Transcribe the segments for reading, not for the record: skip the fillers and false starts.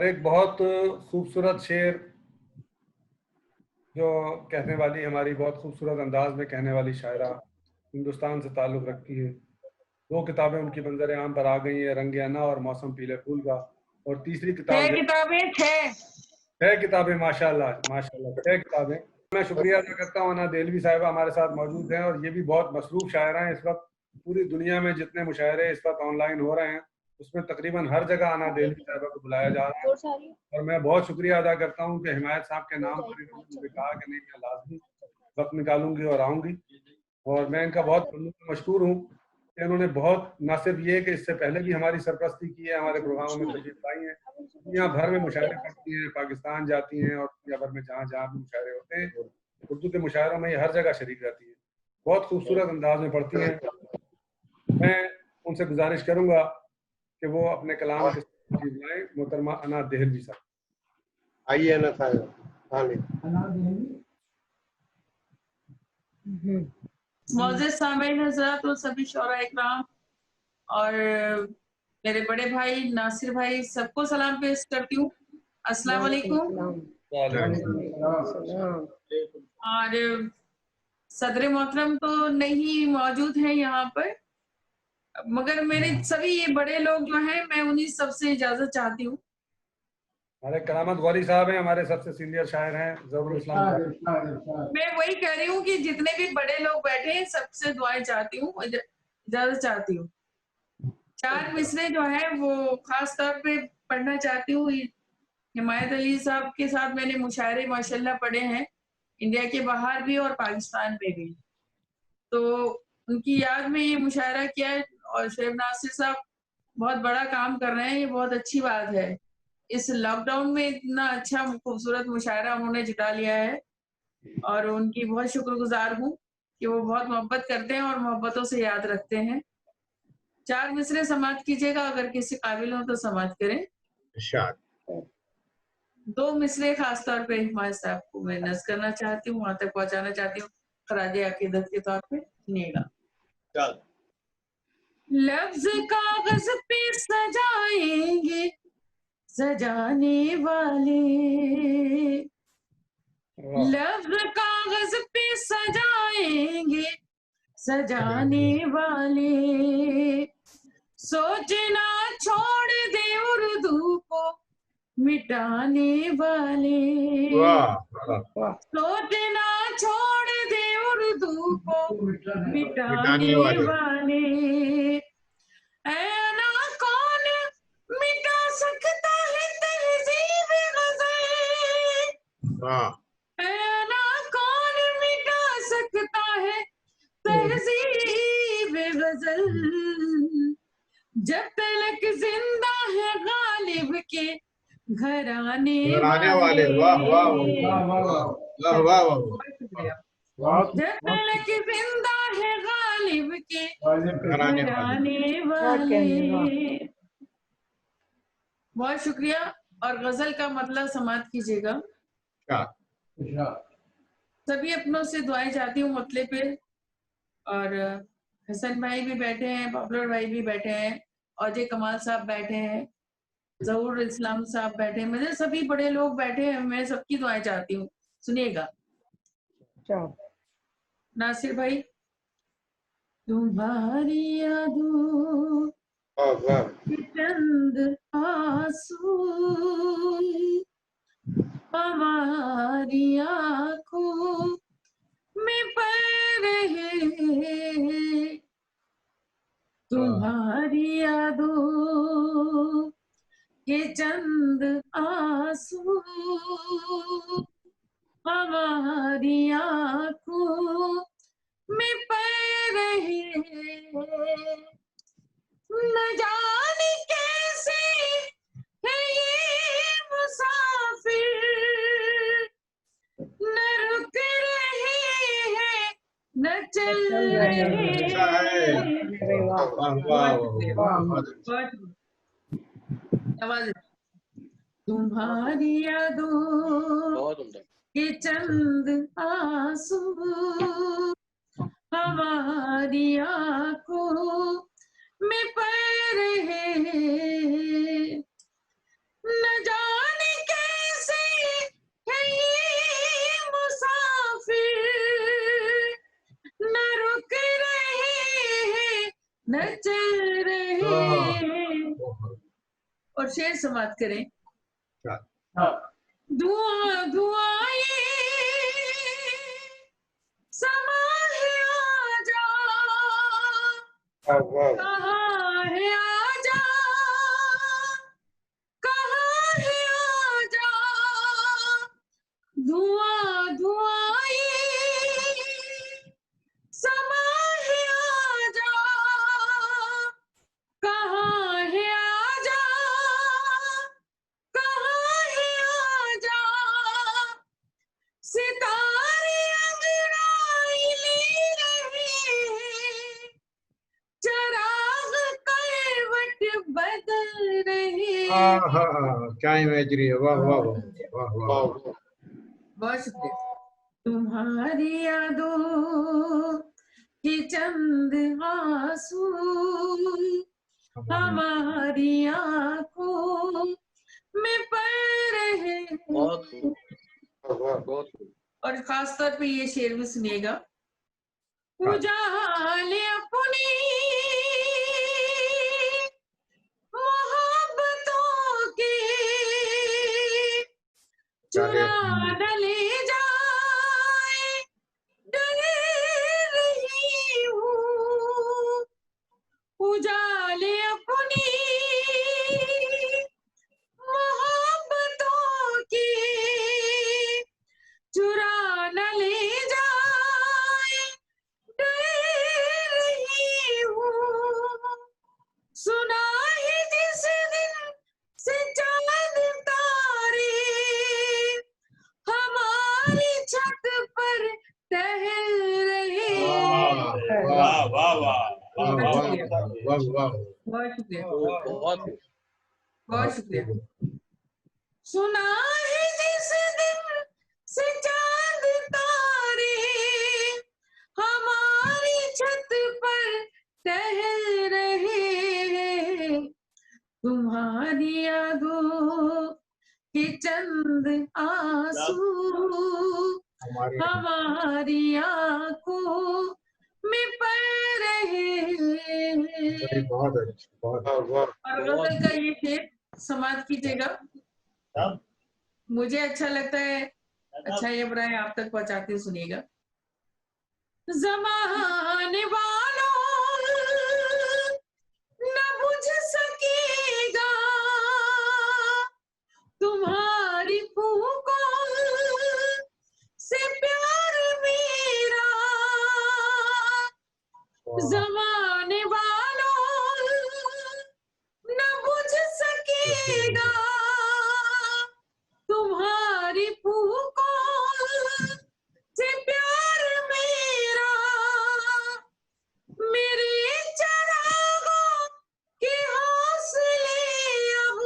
और एक बहुत खूबसूरत शेर जो कहने वाली, हमारी बहुत खूबसूरत अंदाज में कहने वाली शायरा, हिंदुस्तान से ताल्लुक़ रखती है। 2 किताबें उनकी मंजर आम पर आ गई हैं, रंग अन्ना और मौसम पीले फूल का। और तीसरी किताब 6 किताबें, 6 किताबें, माशाल्लाह माशाल्लाह, 6 किताबें। मैं शुक्रिया अदा करता हूँ, अना देलवी साहिबा हमारे साथ मौजूद हैं और ये भी बहुत मसरूफ़ शायरा हैं। इस वक्त पूरी दुनिया में जितने मुशायरे इस वक्त ऑनलाइन हो रहे हैं, उसमें तकरीबन हर जगह अना देलवी साहिबा को बुलाया जा रहा है। और मैं बहुत शुक्रिया अदा करता हूँ कि हिमायत साहब के नाम पर इन्होंने मुझे कहा कि नहीं, मैं लाजमी वक्त निकालूंगी और आऊँगी। और मैं इनका बहुत मशहूर हूँ कि इन्होंने बहुत, न सिर्फ ये कि इससे पहले भी हमारी सरपरस्ती की है, हमारे प्रोग्रामों में तशरीफ लाई हैं, दुनिया भर में मुशायरे करती हैं, पाकिस्तान जाती हैं और दुनिया भर में जहाँ जहाँ भी मुशायरे होते हैं, उर्दू के मुशायरों में ये हर जगह शरीक रहती है, बहुत खूबसूरत अंदाज में पढ़ती हैं। मैं उनसे गुजारिश करूँगा कि वो अपने कलाम के साथ लाएं। मोहतरमा अना देहलवी साहब, आइए अना साहब। मौजूद सामीन हज़रात और सभी शौरा इकराम और मेरे बड़े भाई नासिर भाई, सबको सलाम पेश करती हूँ। अस्सलाम वालेकुम। और सदर मोहतरम तो नहीं मौजूद हैं यहाँ पर, मगर मेरे सभी ये बड़े लोग जो हैं, मैं उन्हीं सबसे इजाजत चाहती हूँ। हमारे करामत गौरी साहब हैं, हमारे सबसे सीनियर शायर हैं, ज़रूर इस्लाम। मैं वही कह रही हूँ कि जितने भी बड़े लोग बैठे हैं, सबसे दुआएं चाहती हूँ, इजाजत चाहती हूँ। 4 मिसरे जो है वो खास तौर पे पढ़ना चाहती हूँ। हिमायत अली साहब के साथ मैंने मुशायरे माशाल्लाह पढ़े हैं, इंडिया के बाहर भी और पाकिस्तान में भी, तो उनकी याद में ये मुशायरा किया है। और शेख नासिर साहब बहुत बड़ा काम कर रहे हैं, ये बहुत अच्छी बात है। इस लॉकडाउन में इतना अच्छा खूबसूरत मुशायरा उन्होंने जुटा लिया है और उनकी बहुत शुक्रगुजार हूँ कि वो बहुत मोहब्बत करते हैं और मोहब्बतों से याद रखते हैं। 4 मिसरे समाप्त कीजिएगा, अगर किसी काबिल हो तो समाप्त करें। 2 मिसरे खास तौर पे हिमायत साहब को मैं नज़्म करना चाहती हूँ, वहां तक पहुंचाना चाहती हूँ, खराजे अकीदत के तौर पे। सुनिएगा। लफ्ज कागज पे सजाएंगे सजाने वाले, लफ्ज कागज पे सजाएंगे सजाने वाले, सोचना छोड़ दे उर्दू को मिटाने वाले, सोचना छोड़ दे उर्दू को मिटाने वाले। ऐना कौन मिटा सकता है तहजीब गज़ल, ऐना कौन मिटा सकता है तहजीब गज़ल, जब तलक जिंदा है गालिब के घराने वाले। जब तलक जिंदा है गालिब के घराने वाले। बहुत शुक्रिया। और गजल का मतलब समाप्त कीजिएगा। सभी अपनों से दुआएं चाहती हूँ मतले पे, और हसन भाई भी बैठे हैं, पॉपुलर भाई भी बैठे हैं, अजय कमाल साहब बैठे हैं, जहूर इस्लाम साहब बैठे हैं, मुझे सभी बड़े लोग बैठे हैं, मैं सबकी दुआएं चाहती हूँ। सुनिएगा। नासिर भाई, तुम्हारी यादों चंद आंसू हमारी आंखों में पड़ रहे, तुम्हारी यादों के चंद आंसू हमारी आंखों में पड़ रहे, न जाने कैसे है ये मुसाफिर, न रुक रहे हैं न चल रहे। तुम्हारी यादों के चंद आंसू हमारी आंखों में पड़ रहे, न जा नच रहे। और शेर समाप्त करें। धुआं धुआं ये समा है आजा, कहाँ है आजा, कहाँ है आजा। धुआं धुआं ये समा है आजा, कहाँ है आजा, कहाँ है आजा। सितारे अंगड़ाई ले रहे, चराग करवट बदल रहे। क्या इमेजरी है, वाह वाह वाह वाह। बहुत शुक्रिया। तुम्हारी यादों के चंद आंसू हमारी आंखों में पड़ रहे। और खास तौर पे ये शेर भी सुनिएगा। उजाले अपनी मोहब्बतों के चुरा न ले जाए, डर रही हूँ। उजाले अपनी मोहब्बतों के चुरा न ले जाए, डर रही हूँ। सुना है जिस दिन से चांद तारे हमारी छत पर टहल रहे। वाह वाह वाह वाह। बहुत शुक्रिया, बहुत शुक्रिया। सुना है जिस दिन से चांद तारे हमारी छत पर टहल रहे। तुम्हारी यादों के चंद आंसू हमारी आंखों में पड़ रहे। बहुत अच्छा, और गजल का ये शेर समाप्त कीजिएगा। मुझे अच्छा लगता है, अच्छा ये बुरा है, आप तक पहुंचाते सुनिएगा। ज़माने वालों न बुझ सकेगा तुम्हारी फूकों से प्यार मेरा। ज़माने वालों न बुझ सकेगा तुम्हारी फूकों से प्यार मेरा। मेरे चरागों के हौसले अब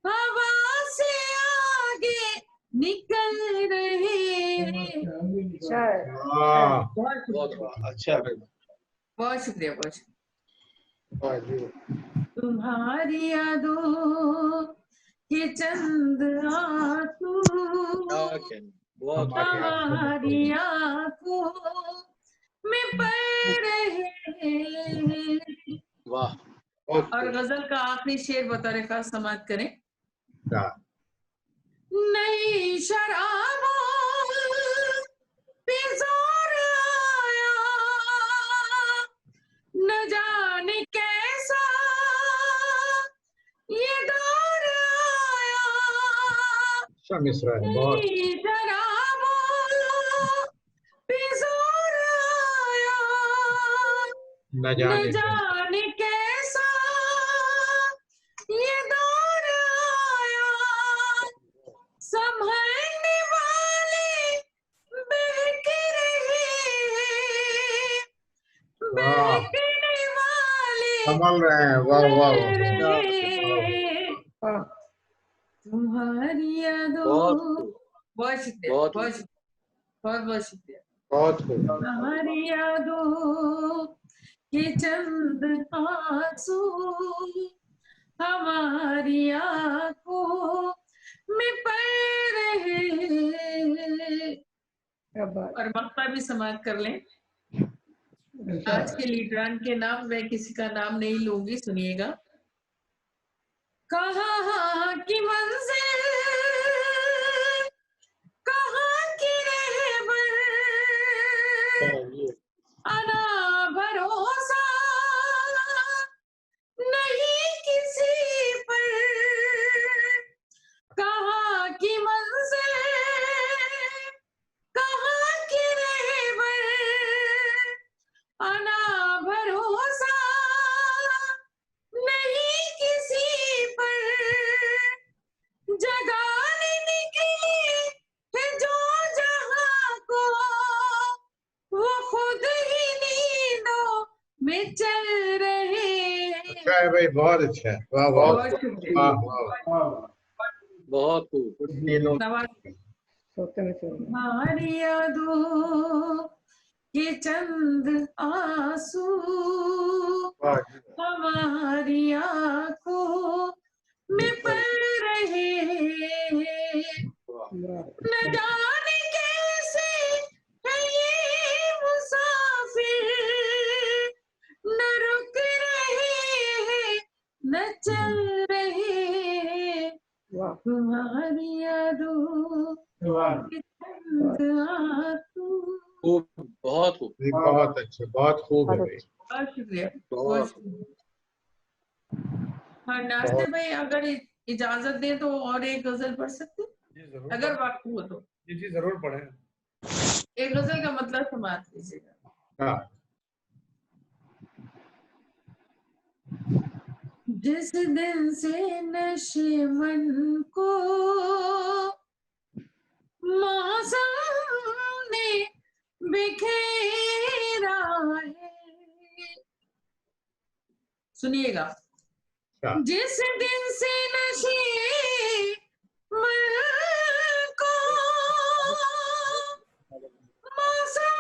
हवा से आगे निकल रहे। अच्छा। बहुत शुक्रिया, बहुत शुक्रिया। तुम्हारी यादों के चंद आंसू हमारी आंखों में पड़ रहे। वाह। और गजल का आखिरी शेर बतौर खास समाप्त करें। नई शराबों पे जोर आया, न जाने कैसा ये दौर आया। नई शराबों पे जोर आया, न जाने कैसा ये दौर आया। संभलने वाले बहक रहे, बहकने वाले संभल रहे हैं। वाह वाह। तुम्हारी यादों, बहुत शुक्रिया, बहुत बहुत शुक्रिया। तुम्हारी यादों के चंद आंसू हमारी आंखों में पड़ रहे। और मक्ता भी समाप्त कर लें। आज के लीडरान के नाम, मैं किसी का नाम नहीं लूंगी, सुनिएगा। कहाँ की मंजिल, कहाँ की रहबर, अना भरोसा नहीं किसी पर, कहाँ की मंजिल, कहाँ की रहबर, अना भरोसा नहीं किसी पर, जगाने निकली है जो जहां को, वो खुद ही नींदों में चल रहे हैं। अच्छा है भाई, बहुत अच्छा है। वाह वाह बहुत शुक्रिया। वाह वाह, बहुत खूब। कुछ तीनों हमारी यादों के चंद आंसू वाह, हमारी आंखों में पड़ रहे हैं। न जाने कैसे है ये मुसाफिर, न रुक रहे हैं न चल रहे हैं। तुम्हारी यादों के चंद आंसू। खूब, बहुत खूब। ये बहुत अच्छा, बहुत खूब है भाई। बहुत शुक्रिया, बहुत बहुत शुक्रिया। हाँ नास्ते भाई, अगर इजाजत दें तो और एक गजल पढ़ सकते हैं? जी जरूर अगर वक्त हो तो जी जरूर पढ़ें। एक गजल का मतलब समाप्त कीजिएगा। हाँ, जिस दिन से नशे मन को मौसम ने बिखेरा है, सुनिएगा। अच्छा, जिस दिन से नशे मन को मौसम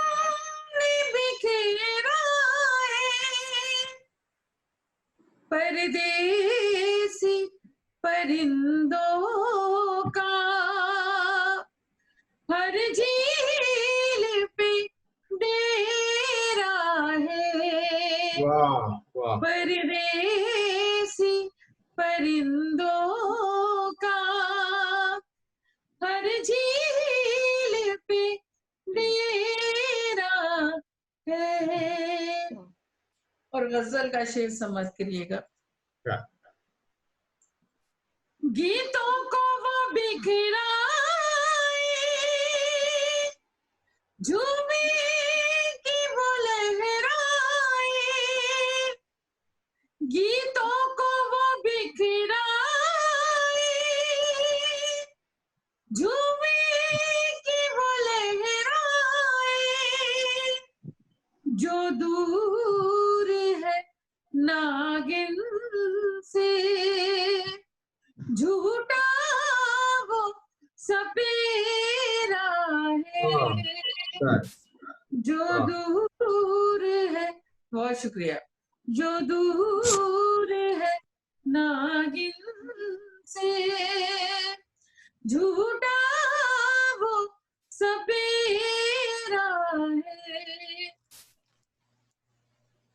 ने बिखेरा है, परदेसी परिंदों का हर झील पे डेरा है, वाह वाह, परदेसी परिंदों का हर झील पे डेरा है। और गजल का शेर समझ करिएगा। क्या? गीतों को वो बिखराए, झूमे की वो लहराए, गीतों को वो बिखराए, झूमे की वो लहराए, जो दूर है नागिन से झूठा वो सपेरा है, जो दूर है, बहुत शुक्रिया, जो दूर है नागिन से झूठा वो सपेरा है।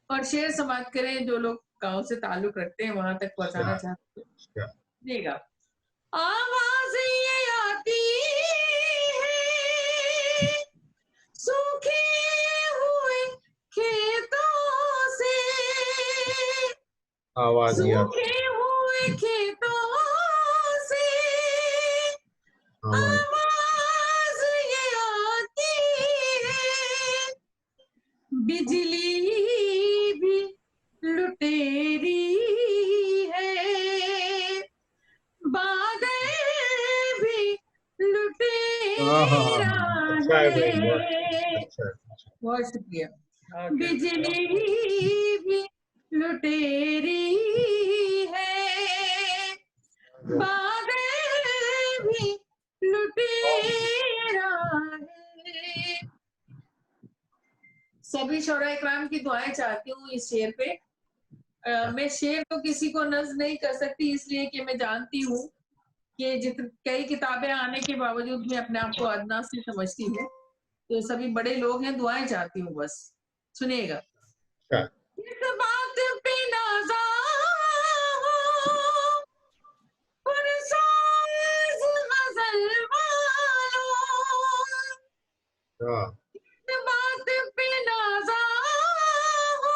और शेर समाप्त करें, जो लोग गांव से ताल्लुक रखते हैं वहां तक पहुंचाना चाहते हैं। देगा आवाज ये आती है सूखे हुए खेतों से, आवाज सूखे हुए खेतों से आवाज ये आती है, बिजली भी लुटेरी है, बादल भी लुटेरा है। बहुत शुक्रिया। बिजली भी लुटेरी है, बादल भी लुटेरा है। सभी शौरा इकराम की दुआएं चाहती हूँ इस शेर पे। मैं शेर तो किसी को नज़्म नहीं कर सकती, इसलिए कि मैं जानती हूँ कि कई किताबें आने के बावजूद मैं अपने आप को अदना से समझती हूँ। तो सभी बड़े लोग हैं, दुआएं चाहती हूँ बस। सुनिएगा। अच्छा, इस बात पे नाज़ा हो, पुरसाज गजल वालों, वाह, इस बात पे नाज़ा हो,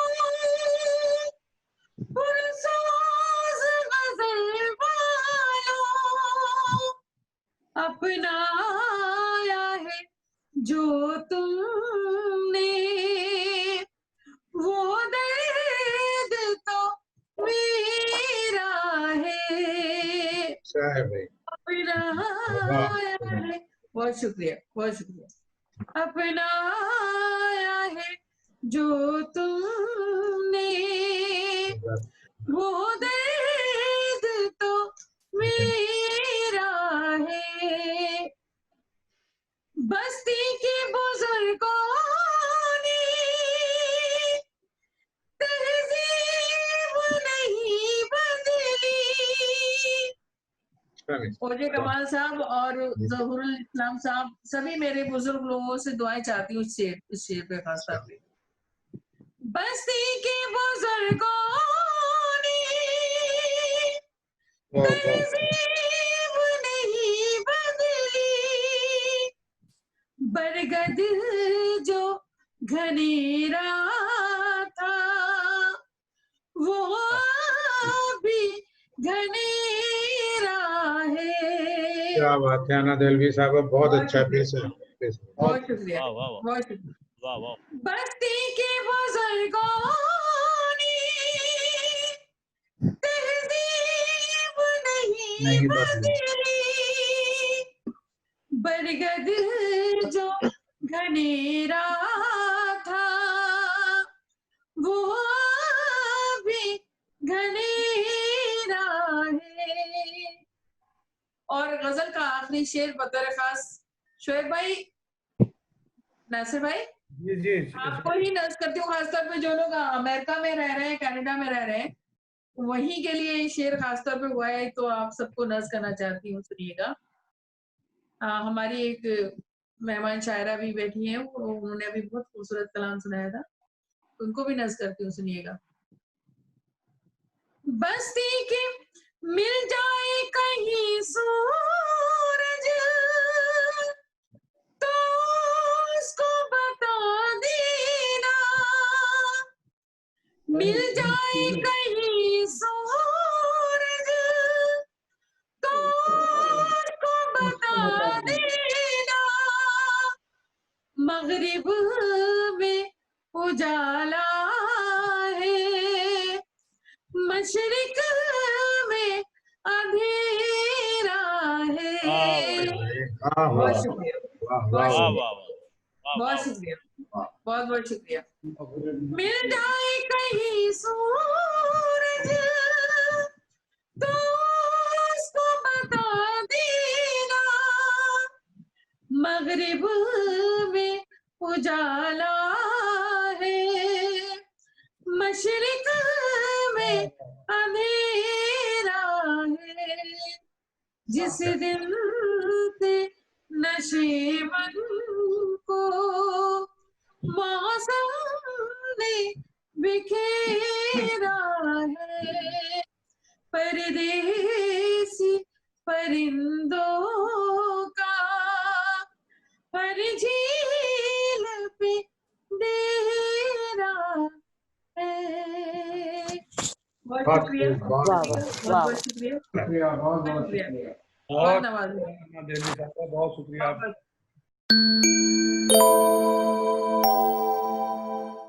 पुरसाज गजल वालों, अपनाया है जो तुमने वो दर्द तो मेरा है, अच्छा है भाई, अपनाया है। बहुत शुक्रिया, बहुत शुक्रिया। अपनाया है जो तुमने वो दर्द तो मेरा है, बस्ती के बुजुर्गों ने तहजीब नहीं बदली। अच्छा है। ओजे कमाल साहब और जहूरुल इस्लाम साहब, सभी मेरे बुजुर्ग लोगों से दुआएं चाहती हूँ इस शेर पे खास तौर पे। बस्ती के बुजुर्गों ने वाह, वाह, तहजीब नहीं बदली, बरगद जो घनेरा था वो भी घनेरा है। क्या बात है आना दिलवी साहब, बहुत अच्छा पेश है, पेश है। बहुत शुक्रिया, वाह वाह वाह बहुत शुक्रिया। वाह वाह बस्ती के बुजुर्गों ने तहजीब नहीं नहीं बदली, बदली, बरगद जो घनेरा था वो भी घनेरा है। और गजल का आखिरी शेर बतौर खास शोएब भाई, नासिर भाई, जी जी आपको ही नर्स करती हूँ, खासतौर पे जो लोग अमेरिका में रह रहे हैं, कनाडा में रह रहे हैं, वहीं के लिए ये शेर खासतौर पे हुआ है, तो आप सबको नर्स करना चाहती हूँ, सुनिएगा। हमारी एक मेहमान शायरा भी बैठी हैं, उन्होंने अभी बहुत खूबसूरत कलाम सुनाया था, उनको भी नर्स करती हूँ, सुनिएगा। बस्ती के मिल जाए कहीं सूरज तो उसको बता देना, मिल जाए कहीं सूरज तो उसको बता देना, मगरिब में उजाला है, मशरिक में अंधेरा है। वाह, बहुत वाह, शुक्रिया, वाह, बहुत वाह, वाह शुक्रिया, वाह वाह बहुत वाह शुक्रिया, बहुत बहुत शुक्रिया। मिल जाए कहीं सूरज तो उसको बता देना, मगरिब में उजाला है, मशरिक में अंधेरा है, जिस दिन से नशेबन को मौसम ने बिखेरा है, परदेसी परिंदों का हर झील पे डेरा है। बहुत शुक्रिया, वाह, वाह, बहुत बहुत शुक्रिया, शुक्रिया, बहुत बहुत शुक्रिया, शुक्रिया, बहुत बहुत नवाज़िश। दिल्ली साहब, बहुत शुक्रिया। बहुत